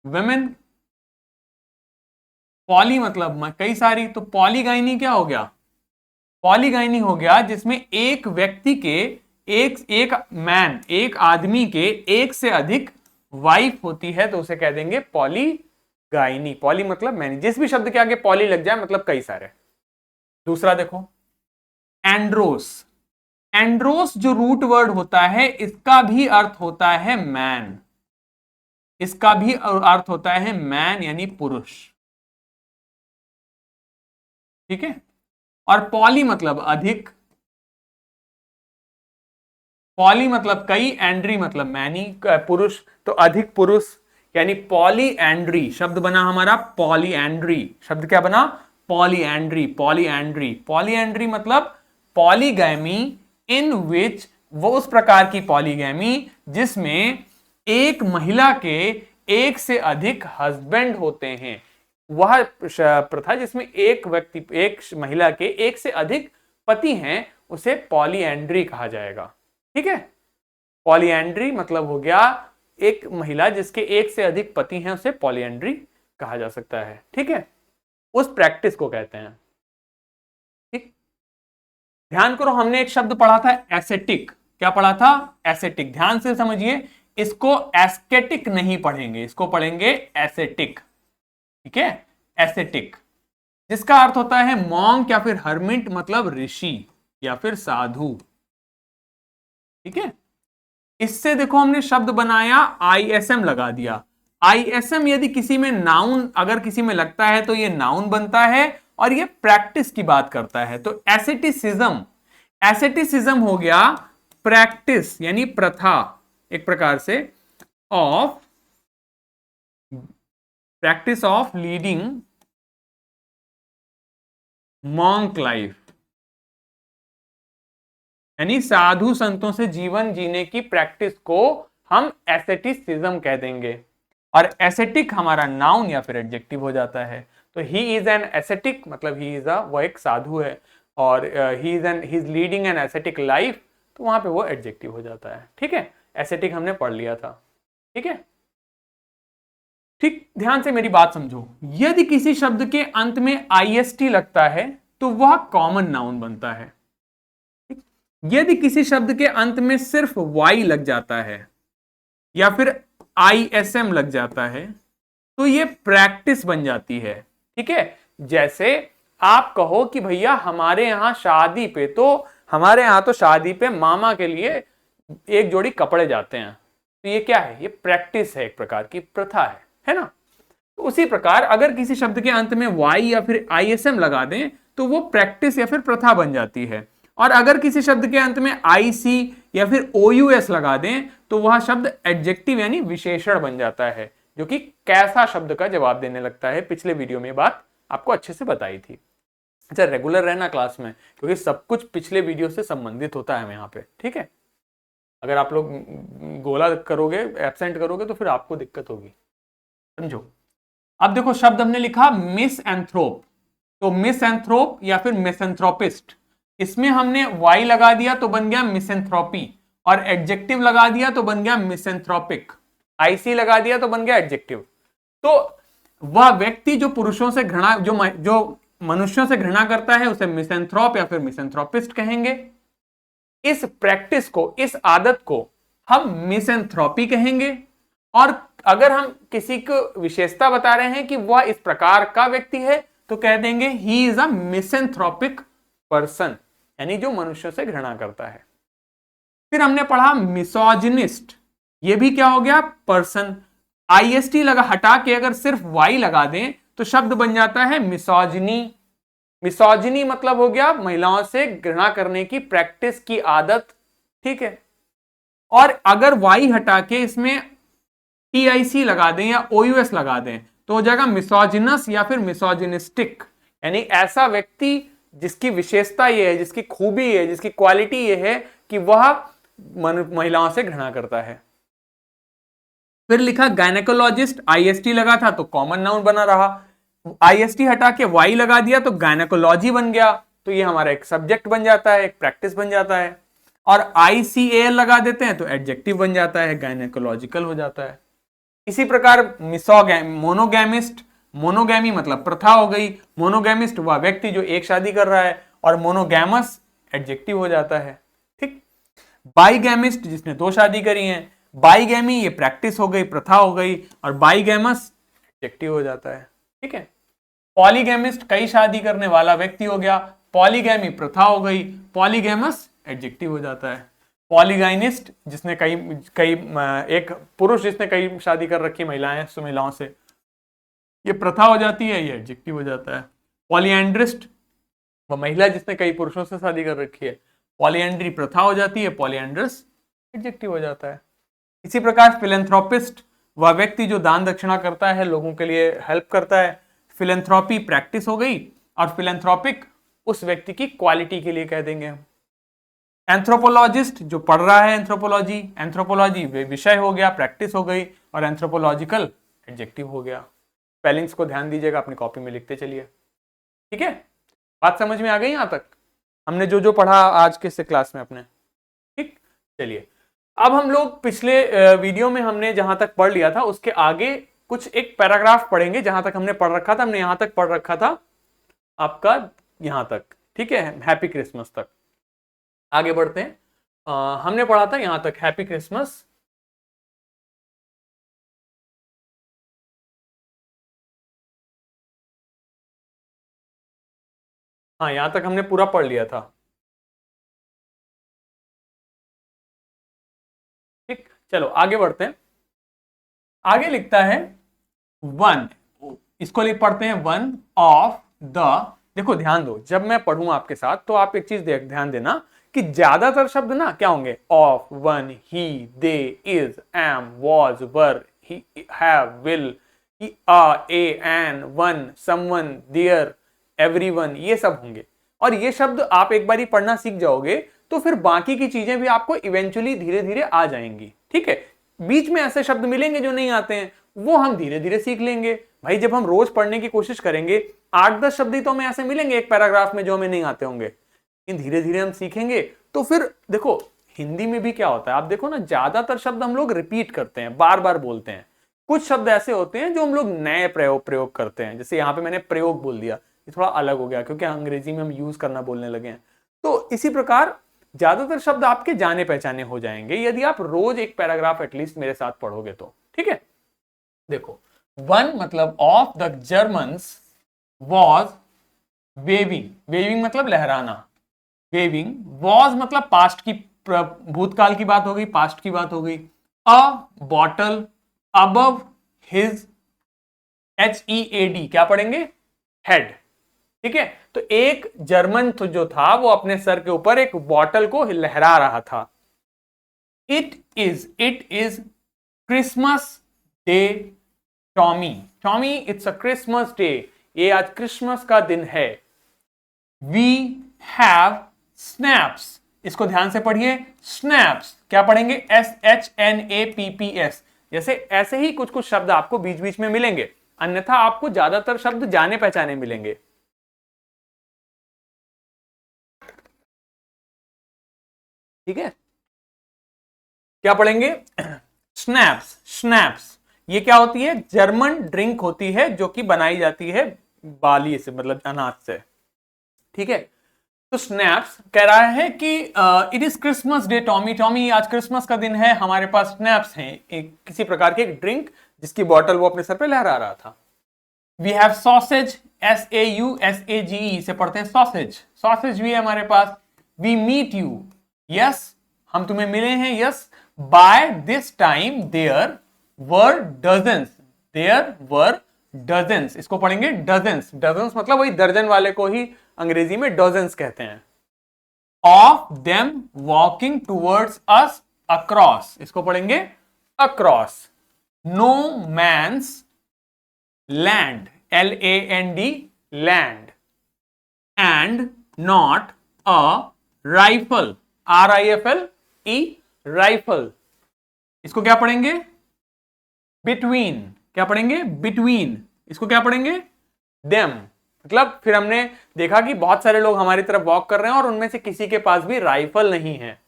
वेमेन। पॉली मतलब कई सारी, तो पॉलीगाइनी क्या हो गया, पॉलीगाइनी हो गया जिसमें एक व्यक्ति के, एक एक मैन, एक आदमी के एक से अधिक वाइफ होती है, तो उसे कह देंगे पॉलीगाइनी। पॉली मतलब मैनी, जिस भी शब्द के आगे पॉली लग जाए मतलब कई सारे। दूसरा देखो, एंड्रोस। एंड्रोस जो रूट वर्ड होता है, इसका भी अर्थ होता है मैन। इसका भी अर्थ होता है मैन यानी पुरुष। ठीक है, और पॉली मतलब अधिक, पॉली मतलब कई, एंड्री मतलब मैनी पुरुष, तो अधिक पुरुष, यानी पॉली एंड्री शब्द बना हमारा, पॉली एंड्री शब्द क्या बना, polyandry. Polyandry, polyandry मतलब पॉलीगैमी इन विच, वो उस प्रकार की पॉलीगैमी जिसमें एक महिला के एक से अधिक हस्बैंड होते हैं। वह प्रथा जिसमें एक व्यक्ति, एक महिला के एक से अधिक पति हैं, उसे पॉलीएंड्री कहा जाएगा। ठीक है, पॉलीएंड्री मतलब हो गया एक महिला जिसके एक से अधिक पति हैं, उसे पॉलीएंड्री कहा जा सकता है। ठीक है, उस प्रैक्टिस को कहते हैं। ठीक, ध्यान करो, हमने एक शब्द पढ़ा था एसेटिक। क्या पढ़ा था, एसेटिक। ध्यान से समझिए, इसको एस्केटिक नहीं पढ़ेंगे, इसको पढ़ेंगे एसेटिक। ठीक है, एसेटिक जिसका अर्थ होता है मॉन्क या फिर हर्मिट मतलब ऋषि। या फिर साधु। ठीक है, इससे देखो हमने शब्द बनाया, आईएसएम लगा दिया। आईएसएम यदि किसी में नाउन अगर किसी में लगता है तो ये नाउन बनता है और ये प्रैक्टिस की बात करता है। तो एसेटिसिज्म, एसेटिसिज्म हो गया प्रैक्टिस यानी प्रथा एक प्रकार से of, practice of leading monk life, यानी साधु संतों से जीवन जीने की प्रैक्टिस को हम एसेटिसिज्म कह देंगे। और एसेटिक हमारा नाउन या फिर एडजेक्टिव हो जाता है। तो ही इज एन एसेटिक मतलब ही इज वो एक साधु है, और he is leading an ascetic life, तो वहां पे वो एडजेक्टिव हो जाता है। ठीक है, एसेटिक हमने पढ़ लिया था। ठीक है, ठीक, ध्यान से मेरी बात समझो। यदि किसी शब्द के अंत में आईएसटी लगता है तो वह कॉमन नाउन बनता है। यदि किसी शब्द के अंत में सिर्फ वाई लग जाता है या फिर आईएसएम लग जाता है तो ये प्रैक्टिस बन जाती है। ठीक है, जैसे आप कहो कि भैया हमारे यहां शादी पे तो मामा के लिए एक जोड़ी कपड़े जाते हैं, तो ये क्या है, ये प्रैक्टिस है, एक प्रकार की प्रथा है ना। तो उसी प्रकार अगर किसी शब्द के अंत में वाई या फिर आईएसएम लगा दें तो वो प्रैक्टिस या फिर प्रथा बन जाती है। और अगर किसी शब्द के अंत में आईसी या फिर ओयूएस लगा दें तो वह शब्द एडजेक्टिव यानी विशेषण बन जाता है, जो कि कैसा शब्द का जवाब देने लगता है। पिछले वीडियो में बात आपको अच्छे से बताई थी। अच्छा, रेगुलर रहना क्लास में, क्योंकि सब कुछ पिछले वीडियो से संबंधित होता है यहाँ पे। ठीक है, अगर आप लोग गोला करोगे, एब्सेंट करोगे तो फिर आपको दिक्कत होगी, समझो। अब देखो शब्द हमने लिखा मिसएंथ्रोप, तो मिसएंथ्रोप या फिर मिसएंथ्रोपिस्ट, इसमें हमने वाई लगा दिया तो बन गया मिसएंथ्रोपी, और एडजेक्टिव लगा दिया तो बन गया मिसएंथ्रोपिक, आईसी लगा दिया तो बन गया एडजेक्टिव। तो वह व्यक्ति जो पुरुषों से घृणा जो मनुष्यों से घृणा करता है उसे मिसएंथ्रोप या फिर मिसएंथ्रोपिस्ट कहेंगे। इस प्रैक्टिस को, इस आदत को हम मिसएंथ्रोपी कहेंगे। और अगर हम किसी को विशेषता बता रहे हैं कि वह इस प्रकार का व्यक्ति है तो कह देंगे ही इज अ मिसएंथ्रोपिक पर्सन, यानी जो मनुष्यों से घृणा करता है। फिर हमने पढ़ा मिसोजिनिस्ट, ये भी क्या हो गया, पर्सन। आईएसटी लगा हटा के अगर सिर्फ वाई लगा दें तो शब्द बन जाता है मिसोजिनी। मिसोजिनी मतलब हो गया महिलाओं से घृणा करने की प्रैक्टिस की आदत। ठीक है, और अगर वाई हटा के इसमें टीआईसी लगा दें या ओयूएस लगा दें तो हो जाएगा मिसोजिनस या फिर मिसोजिनिस्टिक, यानी ऐसा व्यक्ति जिसकी विशेषता ये है, जिसकी खूबी है, जिसकी क्वालिटी ये है कि वह महिलाओं से घृणा करता है। फिर लिखा गायनेकोलॉजिस्ट, आईएसटी लगा था तो कॉमन नाउन बना रहा, आईएसटी हटा के वाई लगा दिया तो गायनेकोलॉजी बन गया, तो ये हमारा एक सब्जेक्ट बन जाता है, एक प्रैक्टिस बन जाता है। और आईसीएल लगा देते हैं तो एडजेक्टिव बन जाता है, गायनेकोलॉजिकल हो जाता है। इसी प्रकार मोनोगैमिस्ट, मोनोगैमी मतलब प्रथा हो गई, मोनोगैमिस्ट वह व्यक्ति जो एक शादी कर रहा है, और मोनोगैमस एडजेक्टिव हो जाता है। ठीक, बाईगैमिस्ट जिसने दो शादी करी है, बाईगैमी ये प्रैक्टिस हो गई, प्रथा हो गई, और बाईगैमस एडजेक्टिव हो जाता है। ठीक है, पॉलीगैमिस्ट कई शादी करने वाला व्यक्ति हो गया, पॉलीगैमी प्रथा हो गई, पॉलीगैमस एडजेक्टिव हो जाता है। पॉलीगाइनिस्ट जिसने कई एक पुरुष जिसने कई शादी कर रखी महिलाओं से, ये प्रथा हो जाती है, ये एडजेक्टिव हो जाता है। पॉलीएंड्रिस्ट वह महिला जिसने कई पुरुषों से शादी कर रखी है, पॉलीएंड्री प्रथा हो जाती है, पॉलीएंड्रस एडजेक्टिव हो जाता है। इसी प्रकार फिलेंथ्रोपिस्ट वह व्यक्ति जो दान दक्षिणा करता है, लोगों के लिए हेल्प करता है, फिलेंथ्रोपी प्रैक्टिस हो गई, और फिलेंथ्रोपिक उस व्यक्ति की क्वालिटी के लिए कह देंगे हम। एंथ्रोपोलॉजिस्ट जो पढ़ रहा है एंथ्रोपोलॉजी, एंथ्रोपोलॉजी विषय हो गया, प्रैक्टिस हो गई, और एंथ्रोपोलॉजिकल एडजेक्टिव हो गया। स्पेलिंग्स को ध्यान दीजिएगा, अपनी कॉपी में लिखते चलिए। ठीक है, बात समझ में आ गई यहां तक, हमने जो जो पढ़ा आज के इस क्लास में अपने। ठीक, चलिए अब हम लोग पिछले वीडियो में हमने जहां तक पढ़ लिया था उसके आगे कुछ एक पैराग्राफ पढ़ेंगे। जहां तक हमने पढ़ रखा था, हमने यहां तक पढ़ रखा था आपका यहां तक। ठीक है, हैप्पी क्रिसमस तक आगे बढ़ते हैं। हमने पढ़ा था यहां तक हैप्पी क्रिसमस, हाँ यहां तक हमने पूरा पढ़ लिया था। चलो आगे बढ़ते हैं। आगे लिखता है वन, इसको लिख पढ़ते हैं वन ऑफ द। देखो ध्यान दो, जब मैं पढ़ूं आपके साथ तो आप एक चीज ध्यान देना कि ज्यादातर शब्द ना क्या होंगे, of, one, he, they, is, am, was, were, he, have, will, a, an, one, someone, there, everyone, ये सब होंगे। और ये शब्द आप एक बार ही पढ़ना सीख जाओगे तो फिर बाकी की चीजें भी आपको इवेंचुअली धीरे धीरे आ जाएंगी। ठीक है, बीच में ऐसे शब्द मिलेंगे जो नहीं आते हैं, वो हम धीरे धीरे सीख लेंगे। भाई जब हम रोज पढ़ने की कोशिश करेंगे 8-10 शब्द ही तो हमें ऐसे मिलेंगे एक पैराग्राफ में जो हमें नहीं आते होंगे, इन धीरे धीरे हम सीखेंगे। तो फिर देखो हिंदी में भी क्या होता है, आप देखो ना, ज्यादातर शब्द हम लोग रिपीट करते हैं, बार बार बोलते हैं। कुछ शब्द ऐसे होते हैं जो हम लोग नए प्रयोग करते हैं, जैसे यहाँ पे मैंने प्रयोग बोल दिया, ये थोड़ा अलग हो गया क्योंकि अंग्रेजी में हम यूज करना बोलने लगे हैं। तो इसी प्रकार ज्यादातर शब्द आपके जाने पहचाने हो जाएंगे यदि आप रोज एक पैराग्राफ एटलीस्ट मेरे साथ पढ़ोगे तो। ठीक है, देखो वन मतलब of the Germans was waving, waving मतलब लहराना, वेविंग, वॉज मतलब पास्ट की, भूतकाल की बात हो गई, पास्ट की बात हो गई। अ बॉटल अबव हिज, HEAD क्या पढ़ेंगे, हेड। ठीक है, तो एक जर्मन जो था वो अपने सर के ऊपर एक बॉटल को लहरा रहा था। It is Christmas day Tommy, Tommy it's a Christmas day, ये आज क्रिसमस का दिन है। वी हैव स्नैप्स, इसको ध्यान से पढ़िए, स्नैप्स क्या पढ़ेंगे, SHNAPPS। जैसे ऐसे ही कुछ कुछ शब्द आपको बीच बीच में मिलेंगे, अन्यथा आपको ज्यादातर शब्द जाने पहचाने मिलेंगे। ठीक है, क्या पढ़ेंगे, स्नैप्स, स्नैप्स ये क्या होती है, जर्मन ड्रिंक होती है जो कि बनाई जाती है बाली से, मतलब अनाज से। ठीक है, तो स्नैप्स कह रहा है कि it is Christmas day Tommy, Tommy आज क्रिसमस का दिन है, हमारे पास स्नैप्स हैं, एक किसी प्रकार की एक ड्रिंक जिसकी बॉटल वो अपने सर पे लहरा रहा था। वी हैव सॉसेज, SAUSAGE से पढ़ते हैं सॉसेज, सॉसेज भी है हमारे पास। वी मीट यू, यस हम तुम्हें मिले हैं, yes. By this time there were dozens, there were dozens, इसको पढ़ेंगे डजन्स, डजन्स मतलब वही दर्जन वाले को ही अंग्रेजी में डजन्स कहते हैं। Of them walking towards us across, इसको पढ़ेंगे across. No man's land, LAND land, and not a rifle, RIFLE rifle, इसको क्या पढ़ेंगे, बिटवीन, क्या पढ़ेंगे, बिटवीन, इसको क्या पढ़ेंगे, देम। मतलब फिर हमने देखा कि बहुत सारे लोग हमारी तरफ वॉक कर रहे हैं और उनमें से किसी के पास भी राइफल नहीं है।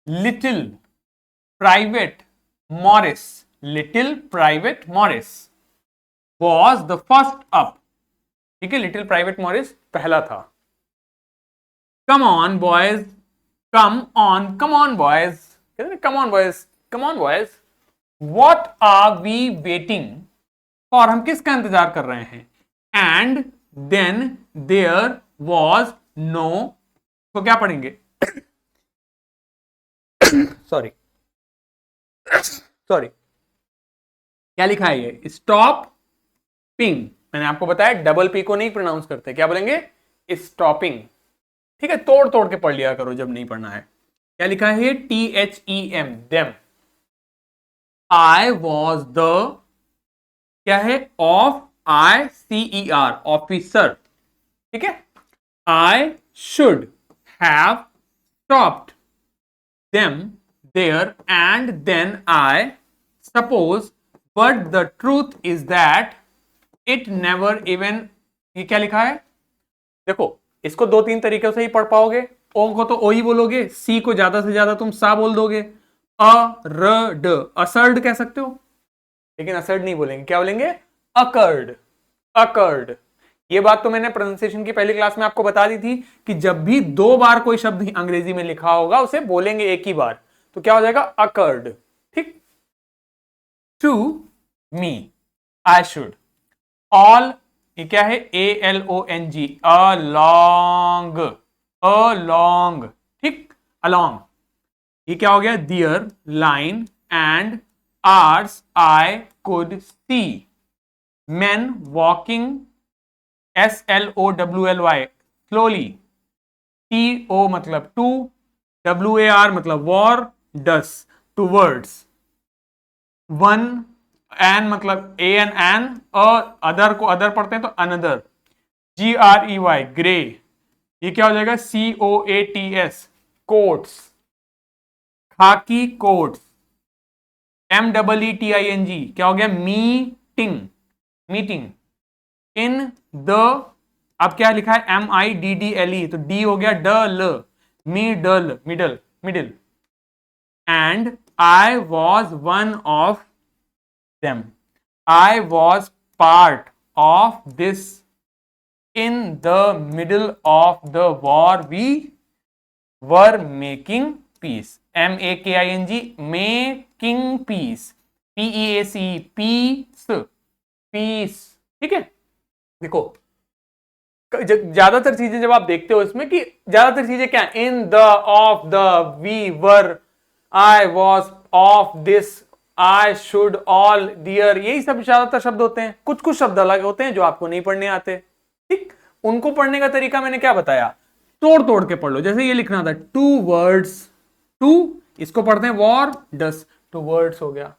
Little private Morris, little private Morris was the first up. ठीक है, लिटिल प्राइवेट मॉरिस पहला था। Come on boys, come on boys, come on boys, come on boys, what are we waiting for, हम किसका इंतजार कर रहे हैं। And then there was no, तो क्या पढ़ेंगे, सॉरी सॉरी, क्या लिखा है ये, स्टॉप पिंग, मैंने आपको बताया डबल पी को नहीं प्रोनाउंस करते, क्या बोलेंगे, स्टॉपिंग। ठीक है, तोड़ तोड़ के पढ़ लिया करो जब नहीं पढ़ना है। क्या लिखा है, THEM, them. I was the, क्या है, ऑफ ICER ऑफिसर। ठीक है, I should have stopped them there and then I suppose, but the truth is that it never even, ये क्या लिखा है, देखो इसको 2-3 तरीकों से ही पढ़ पाओगे। ओ को तो ओ ही बोलोगे, सी को ज्यादा से ज्यादा तुम सा बोल दोगे, असर्ड कह सकते हो, लेकिन असर्ड नहीं बोलेंगे, क्या बोलेंगे, अकर्ड, अकर्ड। ये बात तो मैंने प्रोनाउंसिएशन की पहली क्लास में आपको बता दी थी कि जब भी 2 बार कोई शब्द अंग्रेजी में लिखा होगा उसे बोलेंगे एक ही बार, तो क्या हो जाएगा, अकर्ड। ठीक, to me, I should, all, ये क्या है, ALONG, अलोंग, अलोंग, ठीक, अलोंग। ये क्या हो गया, their line and ours I could see men walking SLOWLY slowly, TO मतलब टू, WAR मतलब war, does towards, one, an मतलब एन, अदर को अदर पढ़ते हैं तो अनदर, GREY ग्रे, ये क्या हो जाएगा, COATS कोट्स, खाकी कोट्स, MEETING क्या हो गया, मीटिंग, मीटिंग, इन द, अब क्या लिखा है, MIDDLE तो डी हो गया dull, middle middle middle, and I was one of them, I was part of this, in the middle of the war we were making peace, MAKING making peace, PEAC peace, peace, ठीक है। देखो ज्यादातर चीजें जब आप देखते हो इसमें कि ज्यादातर चीजें क्या, in the, of the, we were, I was, of this, I should, all, dear, यही सब ज्यादातर शब्द होते हैं। कुछ कुछ शब्द अलग होते हैं जो आपको नहीं पढ़ने आते, ठीक। उनको पढ़ने का तरीका मैंने क्या बताया, तोड़ तोड़ के पढ़ लो। जैसे ये लिखना था टू वर्ड्स, टू इसको पढ़ते हैं वॉर डस, टू वर्ड्स हो गया।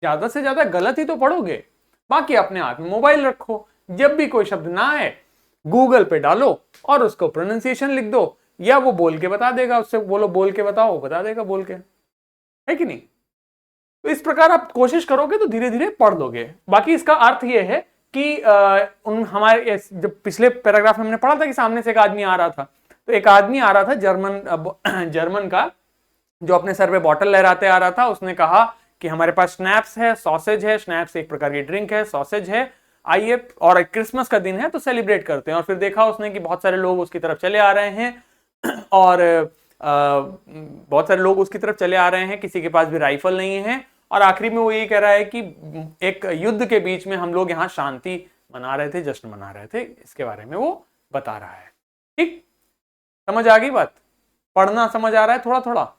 ज्यादा से ज्यादा गलत ही तो पढ़ोगे, बाकी अपने हाथ में मोबाइल रखो, जब भी कोई शब्द ना आए गूगल पे डालो और उसको प्रोनाउंसिएशन लिख दो, या वो बोल के बता देगा, उससे बोलो बोल के बताओ, वो बता देगा बोल के, है कि नहीं। तो इस प्रकार आप कोशिश करोगे तो धीरे धीरे पढ़ लोगे। बाकी इसका अर्थ ये है कि हमारे जब पिछले पैराग्राफ में हमने पढ़ा था कि सामने से एक आदमी आ रहा था, तो एक आदमी आ रहा था जर्मन का, जो अपने सर पे बॉटल लहराते आ रहा था। उसने कहा कि हमारे पास स्नैप्स है, सॉसेज है, स्नैप्स एक प्रकार की ड्रिंक है, सॉसेज है, आइए, और क्रिसमस का दिन है तो सेलिब्रेट करते हैं। और फिर देखा उसने कि बहुत सारे लोग उसकी तरफ चले आ रहे हैं और बहुत सारे लोग उसकी तरफ चले आ रहे हैं, किसी के पास भी राइफल नहीं है, और आखिरी में वो ये कह रहा है कि एक युद्ध के बीच में हम लोग यहाँ शांति मना रहे थे, जश्न मना रहे थे, इसके बारे में वो बता रहा है। ठीक, समझ आ गई बात, पढ़ना समझ आ रहा है थोड़ा थोड़ा।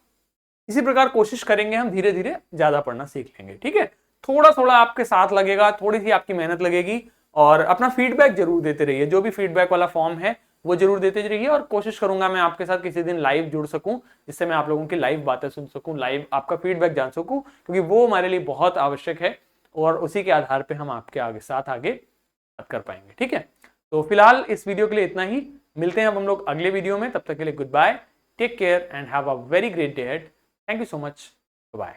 इसी प्रकार कोशिश करेंगे हम, धीरे धीरे ज्यादा पढ़ना सीख लेंगे, ठीक है। थोड़ा थोड़ा आपके साथ लगेगा, थोड़ी सी आपकी मेहनत लगेगी, और अपना फीडबैक जरूर देते रहिए। जो भी फीडबैक वाला फॉर्म है वो जरूर देते रहिए, और कोशिश करूंगा मैं आपके साथ किसी दिन लाइव जुड़ सकूं, जिससे मैं आप लोगों की लाइव बातें सुन सकूं, लाइव आपका फीडबैक जान सकूं, क्योंकि वो हमारे लिए बहुत आवश्यक है, और उसी के आधार पर हम आपके आगे बात कर पाएंगे, ठीक है। तो फिलहाल इस वीडियो के लिए इतना ही, मिलते हैं अब हम लोग अगले वीडियो में। तब तक के लिए good bye, take care and have a very great day ahead. Thank you so much, bye.